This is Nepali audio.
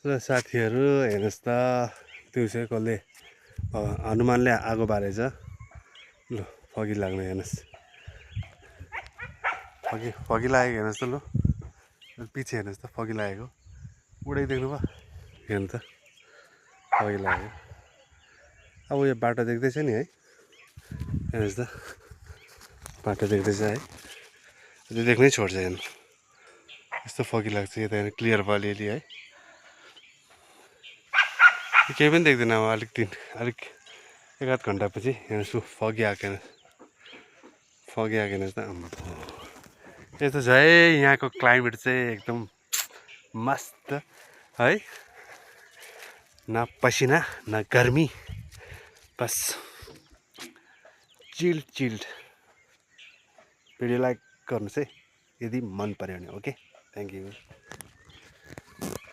र साथीहरू हेर्नुहोस् त दिउँसै कसले हनुमानले आगो बारेछ। ल फगी लाग्ने हेर्नुहोस्, फगी लागेको हेर्नुहोस् त। ल पछि हेर्नुहोस् त फगी लागेको उडेको देख्नु भयो, हेर्नु त फगी लागेको। अब यो बाटो देख्दैछ नि है, हेर्नुहोस् त बाटो देख्दैछ है, त्यो देख्नै छोड्छ हेर्नु। यस्तो फगी लाग्छ यता हेर्नु, क्लियर भयो अलिअलि है, केही पनि देख्दैन। अब अलिक एक आध घन्टापछि हेर्नुहोस् फगी आएको हेर्नुहोस्, फगी आएको हेर्नुहोस् त। यस्तो छ है यहाँको क्लाइमेट चाहिँ एकदम मस्त है, न पसिना न गर्मी, बस चिल्ड। भिडियो लाइक गर्नुहोस् है यदि मन पर्यो भने। Okay, thank you.